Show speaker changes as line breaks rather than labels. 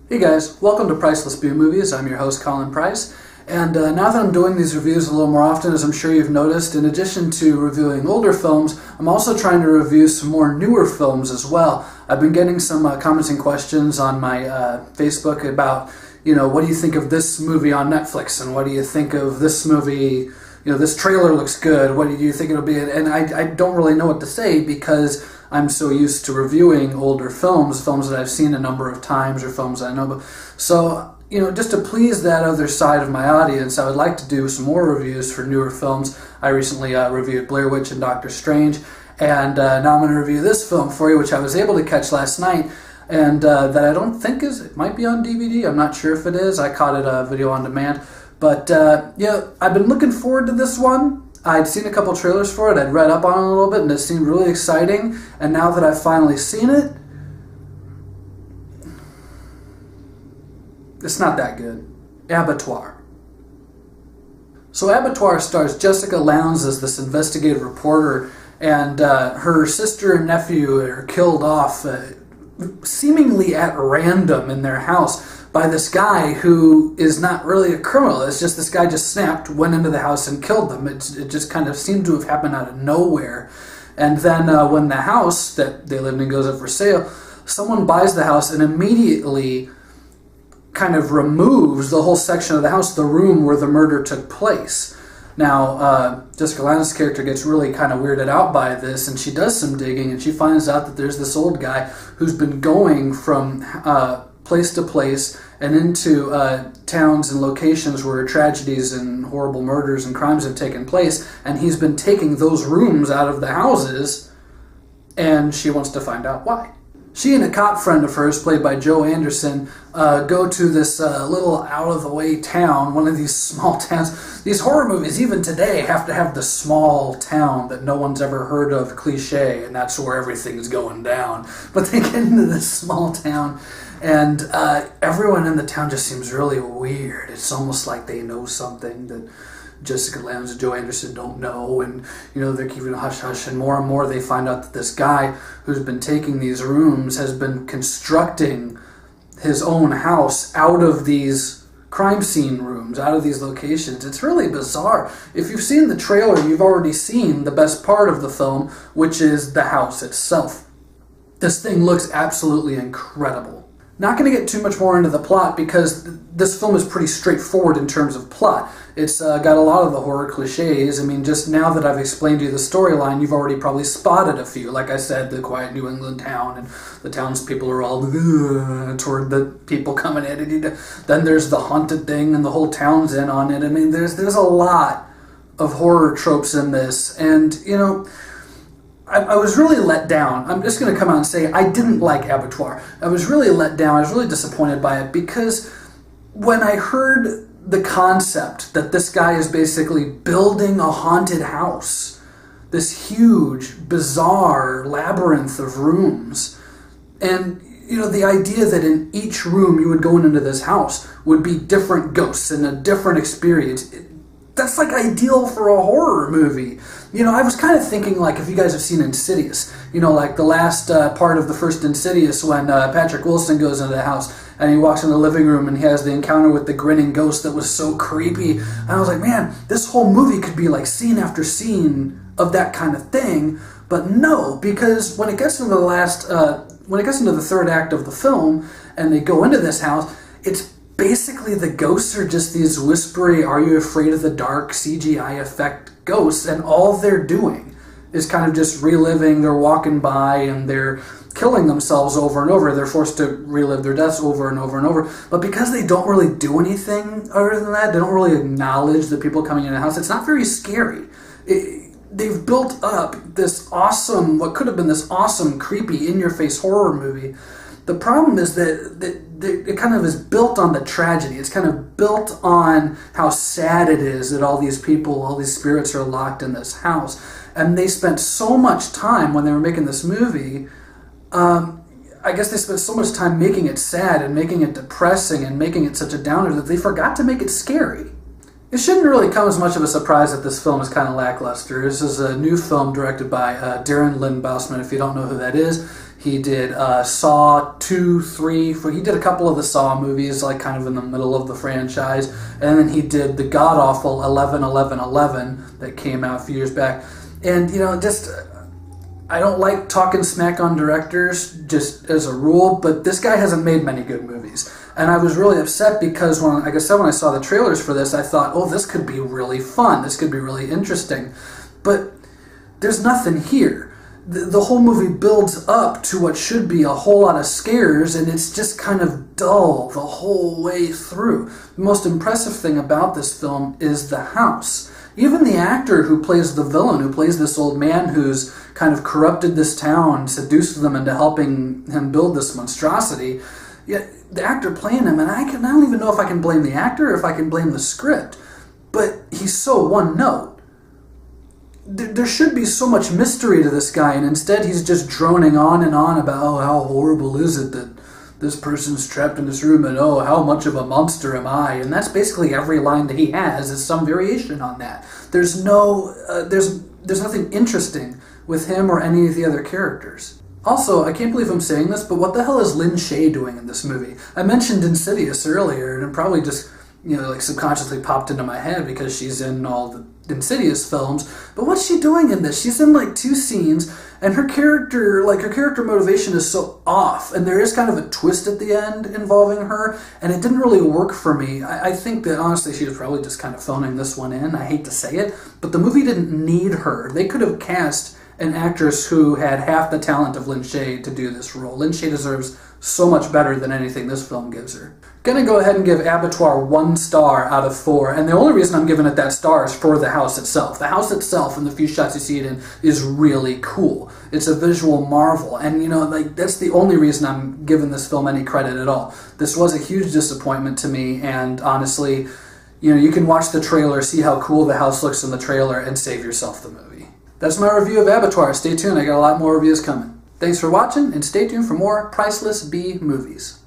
Hey guys, welcome to Priceless B Movies. I'm your host Colin Price, and now that I'm doing these reviews a little more often, as I'm sure you've noticed, in addition to reviewing older films, I'm also trying to review some more newer films as well. I've been getting some comments and questions on my Facebook about, what do you think of this movie on Netflix, and what do you think of this movie, this trailer looks good, what do you think it'll be? And I don't really know what to say because I'm so used to reviewing older films that I've seen a number of times or films I know about. So, just to please that other side of my audience, I would like to do some more reviews for newer films. I recently reviewed Blair Witch and Doctor Strange, and now I'm going to review this film for you, which I was able to catch last night, and that I don't think it might be on DVD. I'm not sure if it is. I caught it video on demand. But, I've been looking forward to this one. I'd seen a couple trailers for it, I'd read up on it a little bit, and it seemed really exciting, and now that I've finally seen it, it's not that good. Abattoir. So Abattoir stars Jessica Lowndes as this investigative reporter, and her sister and nephew are killed off seemingly at random in their house by this guy who is not really a criminal. It's just this guy just snapped, went into the house and killed them. It just kind of seemed to have happened out of nowhere. And then when the house that they lived in goes up for sale, someone buys the house and immediately kind of removes the whole section of the house, the room where the murder took place. Now, Jessica Lowndes' character gets really kind of weirded out by this, and she does some digging, and she finds out that there's this old guy who's been going from place to place and into towns and locations where tragedies and horrible murders and crimes have taken place, and he's been taking those rooms out of the houses, and she wants to find out why. She and a cop friend of hers, played by Joe Anderson, go to this little out-of-the-way town, one of these small towns. These horror movies, even today, have to have the small town that no one's ever heard of cliche, and that's where everything's going down. But they get into this small town, and everyone in the town just seems really weird. It's almost like they know something that Jessica Lowndes and Joe Anderson don't know, and they're keeping a hush-hush, and more they find out that this guy who's been taking these rooms has been constructing his own house out of these crime scene rooms, out of these locations. It's really bizarre. If you've seen the trailer, you've already seen the best part of the film, which is the house itself. This thing looks absolutely incredible. Not going to get too much more into the plot because this film is pretty straightforward in terms of plot. It's got a lot of the horror cliches. I mean, just now that I've explained to you the storyline, you've already probably spotted a few. Like I said, the quiet New England town, and the townspeople are all toward the people coming in. Then there's the haunted thing, and the whole town's in on it. I mean, there's a lot of horror tropes in this, and I was really let down. I'm just going to come out and say I didn't like Abattoir. I was really let down. I was really disappointed by it because when I heard the concept that this guy is basically building a haunted house, this huge, bizarre labyrinth of rooms, and the idea that in each room you would go into this house would be different ghosts and a different experience, that's like ideal for a horror movie. I was kind of thinking, like, if you guys have seen Insidious, like the last part of the first Insidious when Patrick Wilson goes into the house and he walks in the living room and he has the encounter with the grinning ghost that was so creepy. And I was like, man, this whole movie could be like scene after scene of that kind of thing. But no, because when it gets into the third act of the film and they go into this house, it's basically the ghosts are just these whispery, are you afraid of the dark CGI effect ghosts, and all they're doing is kind of just reliving, they're walking by and they're killing themselves over and over. They're forced to relive their deaths over and over and over. But because they don't really do anything other than that, they don't really acknowledge the people coming in the house, it's not very scary. they've built up this awesome, what could have been this awesome, creepy, in-your-face horror movie. The problem is that it kind of is built on the tragedy. It's kind of built on how sad it is that all these people, all these spirits are locked in this house. And they spent so much time when they were making this movie, I guess they spent so much time making it sad and making it depressing and making it such a downer that they forgot to make it scary. It shouldn't really come as much of a surprise that this film is kind of lackluster. This is a new film directed by Darren Lynn Bousman. If you don't know who that is, he did Saw 2, 3, 4. He did a couple of the Saw movies, like kind of in the middle of the franchise. And then he did the god-awful 11-11-11 that came out a few years back. And, just... I don't like talking smack on directors, just as a rule, but this guy hasn't made many good movies. And I was really upset because, when I saw the trailers for this, I thought, oh, this could be really fun. This could be really interesting. But there's nothing here. The whole movie builds up to what should be a whole lot of scares, and it's just kind of dull the whole way through. The most impressive thing about this film is the house. Even the actor who plays the villain, who plays this old man who's kind of corrupted this town, seduced them into helping him build this monstrosity, yet the actor playing him, and I don't even know if I can blame the actor or if I can blame the script, but he's so one note. There should be so much mystery to this guy, and instead he's just droning on and on about, oh, how horrible is it that this person's trapped in this room, and oh, how much of a monster am I? And that's basically every line that he has is some variation on that. There's nothing interesting with him or any of the other characters. Also, I can't believe I'm saying this, but what the hell is Lin Shaye doing in this movie? I mentioned Insidious earlier, and it probably just, subconsciously popped into my head because she's in all the Insidious films, but what's she doing in this? She's in 2 scenes, and her character motivation is so off, and there is kind of a twist at the end involving her, and it didn't really work for me. I think that honestly she was probably just kind of phoning this one in. I hate to say it, but the movie didn't need her. They could have cast an actress who had half the talent of Lin Shaye to do this role. Lin Shaye deserves so much better than anything this film gives her. Gonna go ahead and give Abattoir 1 star out of 4, and the only reason I'm giving it that star is for the house itself. The house itself and the few shots you see it in is really cool. It's a visual marvel, and that's the only reason I'm giving this film any credit at all. This was a huge disappointment to me, and honestly, you can watch the trailer, see how cool the house looks in the trailer, and save yourself the movie. That's my review of Abattoir. Stay tuned, I got a lot more reviews coming. Thanks for watching, and stay tuned for more Priceless B movies.